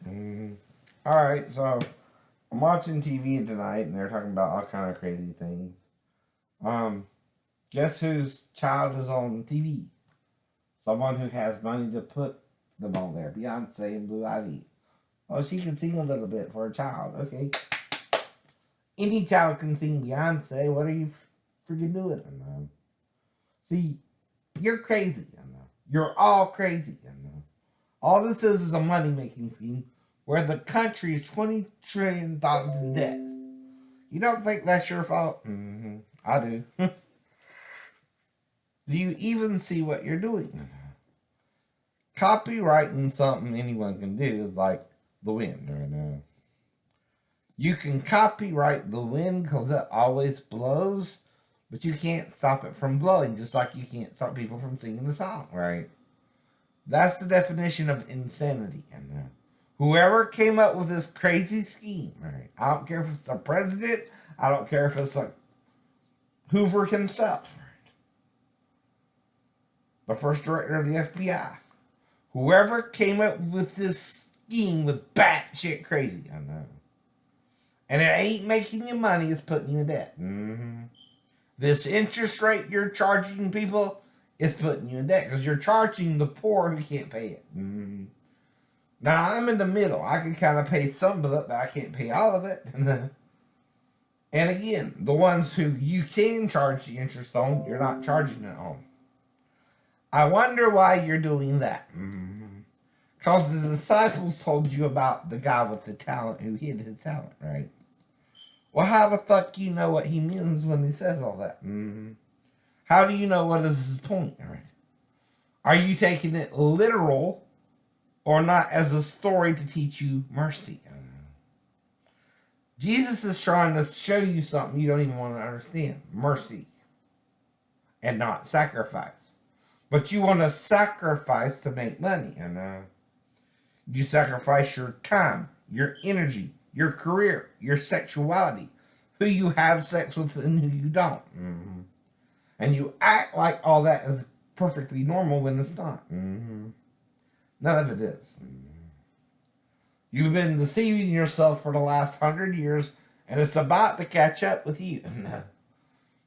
Mm. Alright, so I'm watching TV tonight and they're talking about all kind of crazy things. Um, guess whose child is on TV? Someone who has money to put them on there. Beyonce and Blue Ivy. Oh, she can sing a little bit for a child. Okay. Any child can sing Beyonce. What are you freaking doing? See, you're crazy. You're all crazy. All this is a money making scheme where the country is $20 trillion in debt. You don't think that's your fault? Mm-hmm. I do. Do you even see what you're doing? Copywriting something anyone can do is like the wind. You can copyright the wind because it always blows, but you can't stop it from blowing, just like you can't stop people from singing the song, right? That's the definition of insanity. And whoever came up with this crazy scheme, right? I don't care if it's the president. I don't care if it's like Hoover himself, right? The first director of the FBI. Whoever came up with this scheme was batshit crazy. I know. And it ain't making you money, it's putting you in debt. Mm-hmm. This interest rate you're charging people is putting you in debt because you're charging the poor who can't pay it. Mm-hmm. Now, I'm in the middle. I can kind of pay some of it, but I can't pay all of it. And again, the ones who you can charge the interest on, you're not charging it on. I wonder why you're doing that. Because the disciples told you about the guy with the talent who hid his talent, right? Well, how the fuck you know what he means when he says all that? How do you know what is his point, right? Are you taking it literal or not as a story to teach you mercy? Jesus is trying to show you something you don't even want to understand. Mercy. And not sacrifice. But you want to sacrifice to make money. And you sacrifice your time, your energy, your career, your sexuality, who you have sex with and who you don't. And you act like all that is perfectly normal when it's not. None of it is. You've been deceiving yourself for the last 100 years, and it's about to catch up with you.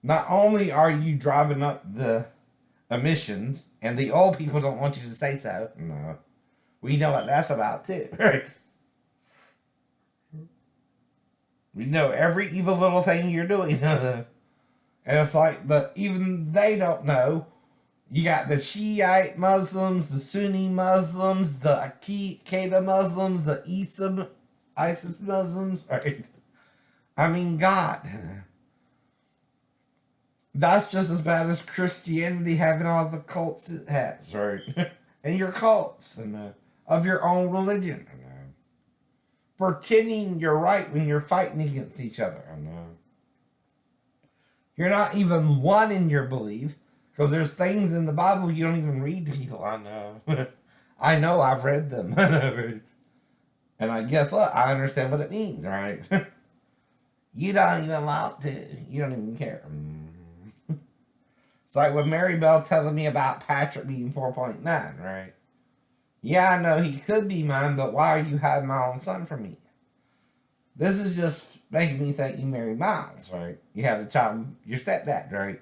Not only are you driving up the emissions, and the old people don't want you to say so. No. We know what that's about, too. Right? We know every evil little thing you're doing. And it's like even they don't know. You got the Shiite Muslims, the Sunni Muslims, the Qaeda Muslims, the ISIS Muslims. Right? I mean, God. That's just as bad as Christianity having all the cults it has, right? And your cults and of your own religion. Pretending you're right when you're fighting against each other. You're not even one in your belief because there's things in the Bible you don't even read to people. I know. I know, I've read them. And I guess what? I understand what it means, right? You don't even want to. You don't even care. It's like with Maribel telling me about Patrick being 4.9, right? Yeah, I know he could be mine, but why are you hiding my own son from me? This is just making me think you married Miles, right? You had a child, your stepdad, right?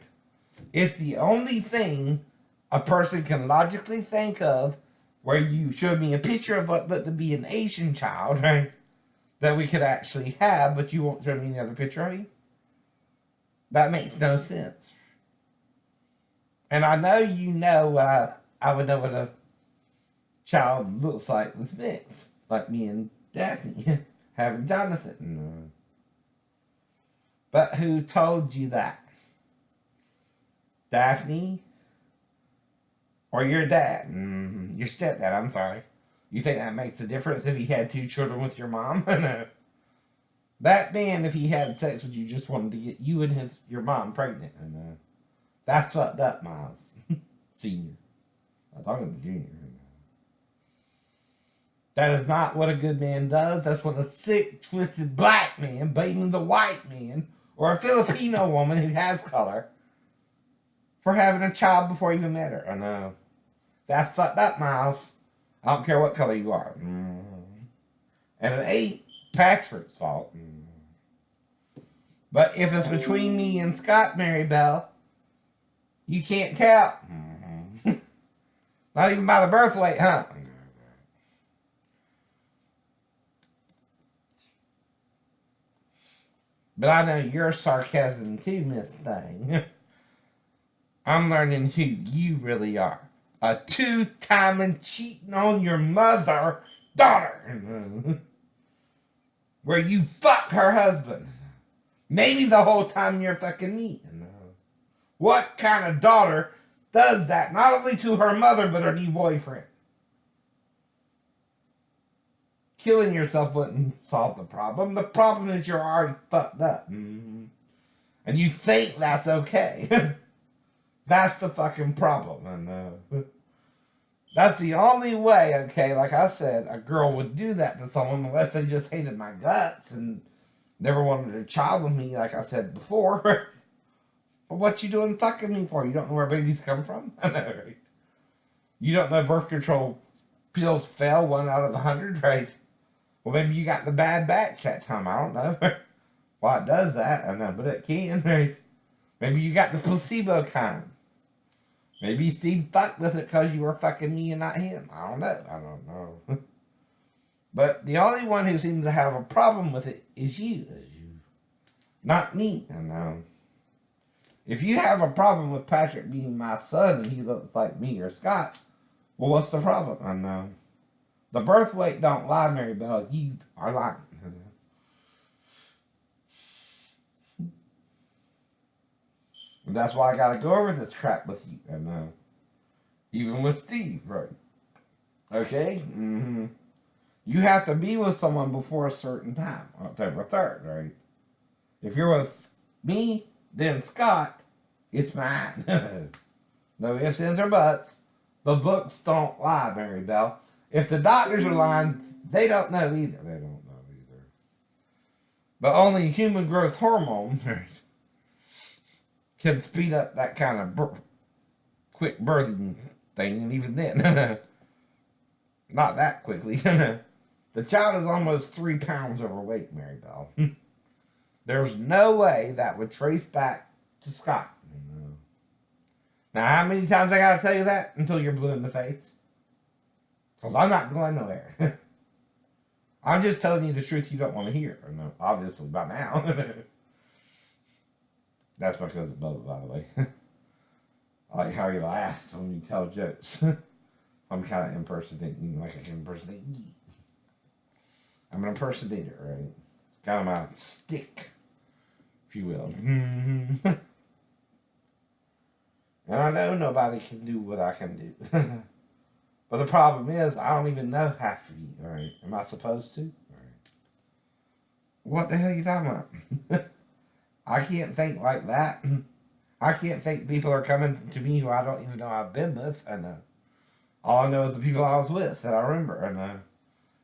It's the only thing a person can logically think of where you showed me a picture of what looked to be an Asian child, right? That we could actually have, but you won't show me another picture of him. That makes no sense. And I know you know what I would know what a child looks like that's mixed. Like me and Daphne having Jonathan. But who told you that? Daphne? Or your dad? Your stepdad, I'm sorry. You think that makes a difference if he had 2 children with your mom? No. That man, if he had sex with you, just wanted to get you and your mom pregnant. And that's fucked up, Miles. Senior. I'm talking to Junior. That is not what a good man does. That's what a sick, twisted black man blaming the white man or a Filipino woman who has color for having a child before he even met her. I know. That's fucked up, Miles. I don't care what color you are. And it ain't Patrick's fault. But if it's between me and Scott, Maribel, you can't tell. Not even by the birth weight, huh? But I know you're sarcasm too, Miss Thing. I'm learning who you really are. A two-timing cheating on your mother, daughter. Where you fuck her husband. Maybe the whole time you're fucking me. What kind of daughter does that? Not only to her mother, but her new boyfriend. Killing yourself wouldn't solve the problem. The problem is you're already fucked up. And you think that's okay. That's the fucking problem. And that's the only way, okay, like I said, a girl would do that to someone unless they just hated my guts and never wanted a child with me, like I said before. But what you doing fucking me for? You don't know where babies come from? Right? You don't know birth control pills fail 1 out of 100, right? Well, maybe you got the bad batch that time. I don't know. Why it does that, I know, but it can, right? Maybe you got the placebo kind. Maybe Steve fucked with it because you were fucking me and not him. I don't know. But the only one who seems to have a problem with it is you. Not me. I know. If you have a problem with Patrick being my son and he looks like me or Scott, well, what's the problem? I know. The birth weight don't lie, Maribel. You are lying. And that's why I gotta go over this crap with you. And even with Steve, right? Okay? You have to be with someone before a certain time. October 3rd, right? If you're with me, then Scott, it's mine. No ifs, ands, or buts. The books don't lie, Maribel. If the doctors are lying, they don't know either. But only human growth hormone can speed up that kind of quick birthing thing, and even then, not that quickly. The child is almost 3 pounds overweight, Maribel. There's no way that would trace back to Scott. Now, how many times I gotta tell you that until you're blue in the face? Because I'm not going nowhere. I'm just telling you the truth you don't want to hear. Obviously, by now. That's because of Bubba, by the way. I like how you laugh when you tell jokes. I'm kind of impersonating like I can impersonate you. I'm an impersonator, right? Kind of my stick, if you will. And I know nobody can do what I can do. But the problem is, I don't even know half of you, right? Am I supposed to? Right. What the hell are you talking about? I can't think like that. I can't think people are coming to me who I don't even know I've been with. And all I know is the people I was with that I remember. And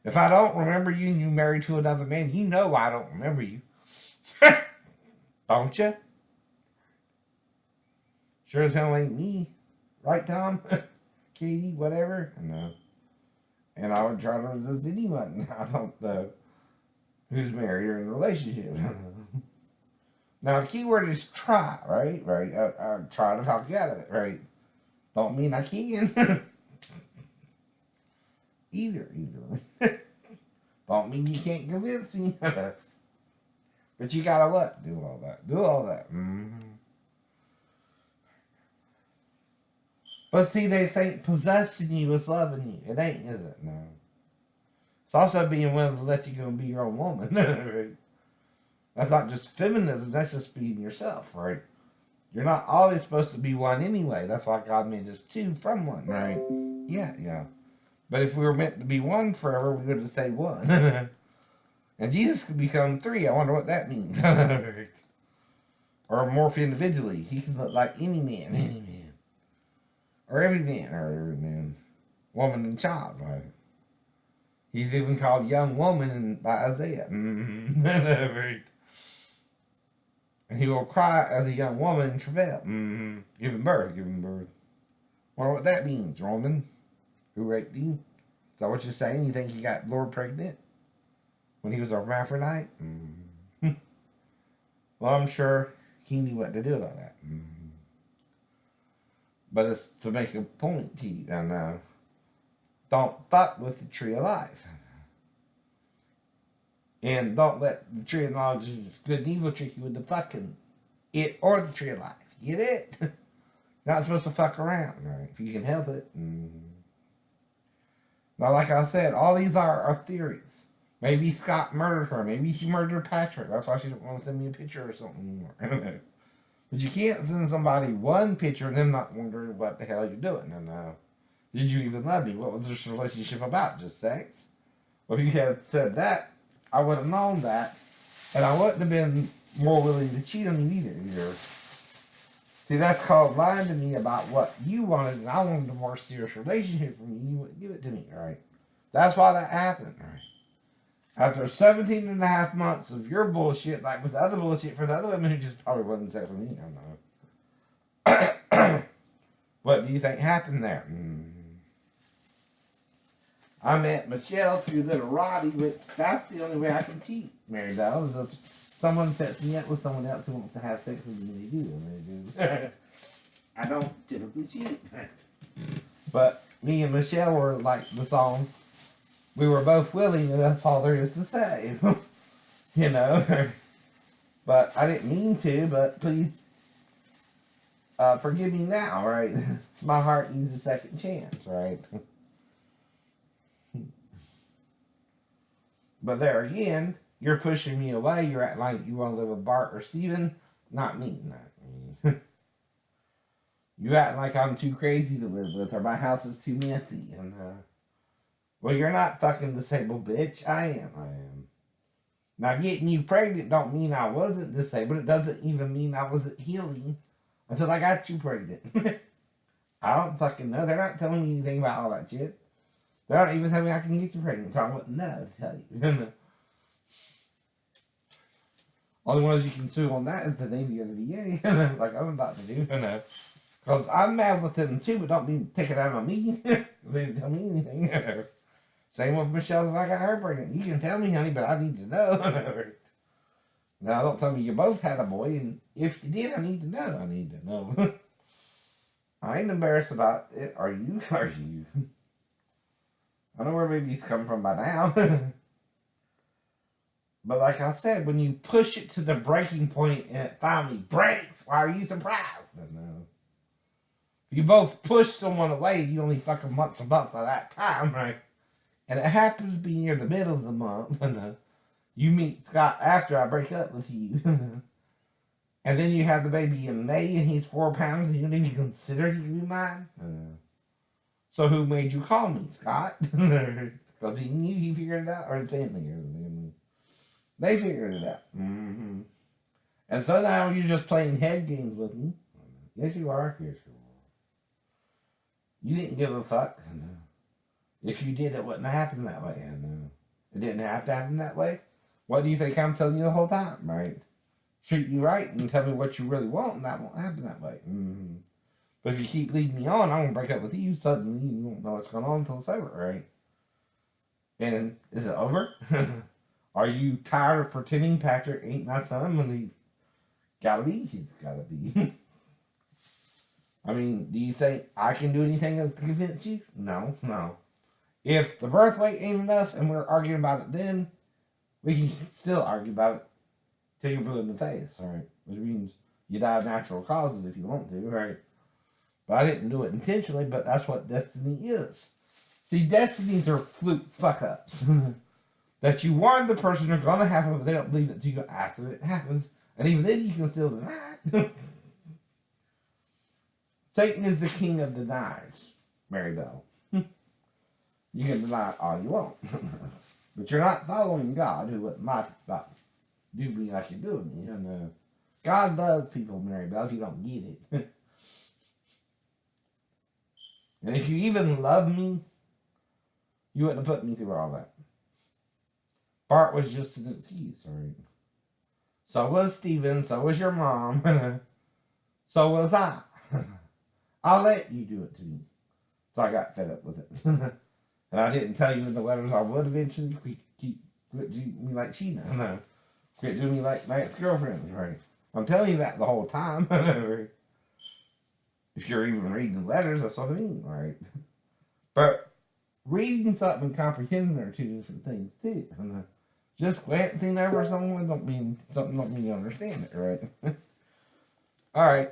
if I don't remember you and you married to another man, you know I don't remember you. Don't you? Sure as hell ain't me. Right, Tom? Katie, whatever. And I would try to resist anyone I don't know who's married or in a relationship. Now, the key word is try, right? Right? I try to talk you out of it, right? Don't mean I can. Either. Don't mean you can't convince me. But you gotta what? Do all that. But see, they think possessing you is loving you. It ain't, is it? No. It's also being willing to let you go and be your own woman. Right? That's not just feminism, that's just being yourself, right? You're not always supposed to be one anyway. That's why God made us 2 from 1, right? Yeah. But if we were meant to be 1 forever, we would have stayed 1. And Jesus could become 3. I wonder what that means. Or morph individually. He can look like any man. Or every man. Woman and child, right? He's even called young woman by Isaiah. Right. And he will cry as a young woman in travail. Giving birth. Wonder what that means, Roman. Who raped you? Is that what you're saying? You think you got Lord pregnant? when he was a hermaphrodite? Well, I'm sure he knew what to do about that. But it's to make a point to you, and don't fuck with the tree of life. And don't let the tree of knowledge of good and evil trick you into fucking it or the tree of life. Get it? You're not supposed to fuck around, right? If you can help it. Now, like I said, all these are theories. Maybe Scott murdered her. Maybe she murdered Patrick. That's why she didn't want to send me a picture or something anymore. But you can't send somebody one picture and them not wondering what the hell you're doing. And did you even love me? What was this relationship about? Just sex? Well, if you had said that, I would have known that, and I wouldn't have been more willing to cheat on you either. See, that's called lying to me about what you wanted, and I wanted a more serious relationship from you. You wouldn't give it to me, right? That's why that happened, right? After 17 and a half months of your bullshit, like with the other bullshit for the other women who just probably wasn't sex with me, I don't know. What do you think happened there? I met Michelle through Little Roddy, which that's the only way I can cheat, Maribel, is if someone sets me up with someone else who wants to have sex with me, they do. I don't typically cheat. But me and Michelle were like the song, we were both willing, and that's all there is to say. You know? But I didn't mean to, but please forgive me now, right? My heart needs a second chance, right? But there again, you're pushing me away. You're acting like you want to live with Bart or Steven. Not me. Not me. You acting like I'm too crazy to live with, or my house is too messy. And well, you're not fucking disabled, bitch. I am. Now, getting you pregnant don't mean I wasn't disabled. It doesn't even mean I wasn't healing until I got you pregnant. I don't fucking know. They're not telling me anything about all that shit. They're not even telling me I can get you pregnant, so I wouldn't know to tell you. Only ones you can sue on that is the Navy or the VA, like I'm about to do. Because I'm mad with them too, but don't be taking it out on me. They didn't tell me anything. Same with Michelle if I got her pregnant. You can tell me, honey, but I need to know. Now, don't tell me you both had a boy, and if you did, I need to know. I need to know. I ain't embarrassed about it. Are you? Are you? I know where babies come from by now. But like I said, when you push it to the breaking point and it finally breaks, why are you surprised? No. If you both push someone away, you only fucking once a month by that time, right? And it happens to be near the middle of the month. And you meet Scott after I break up with you. And then you have the baby in May and he's 4 pounds and you don't even consider he can be mine? So who made you call me, Scott? Because he knew he figured it out, or the family. They figured it out. And so now you're just playing head games with me. Yes, you are. Yes, you are. You didn't give a fuck. If you did, it wouldn't have happened that way. It didn't have to happen that way. What do you think I'm telling you the whole time, right? Treat you right and tell me what you really want, and that won't happen that way. But if you keep leading me on, I'm going to break up with you. Suddenly, you won't know what's going on until it's over, right? And is it over? Are you tired of pretending Patrick ain't my son when he gotta be? He's gotta be. I mean, do you think I can do anything to convince you? No. If the birth weight ain't enough and we're arguing about it then, we can still argue about it till you're blue in the face, alright? Which means you die of natural causes if you want to, right? But I didn't do it intentionally, but that's what destiny is. See, destinies are fluke fuck-ups. That you warn the person they're going to happen, but they don't believe it to you after it happens. And even then, you can still deny it. Satan is the king of deniers, Maribel. You can deny it all you want. But you're not following God, who might do me like you're doing me. And God loves people, Maribel, if you don't get it. And if you even love me, you wouldn't have put me through all that. Bart was just an excuse, right? So was Steven, so was your mom, so was I. I'll let you do it to me. So I got fed up with it. And I didn't tell you in the letters I would eventually keep Quit doing me like Sheena. No. Quit doing me like my ex-girlfriend. Right. I'm telling you that the whole time. If you're even reading letters, that's what I mean, right? But reading something and comprehending are two different things too. Just glancing over someone don't mean you understand it, right? All right.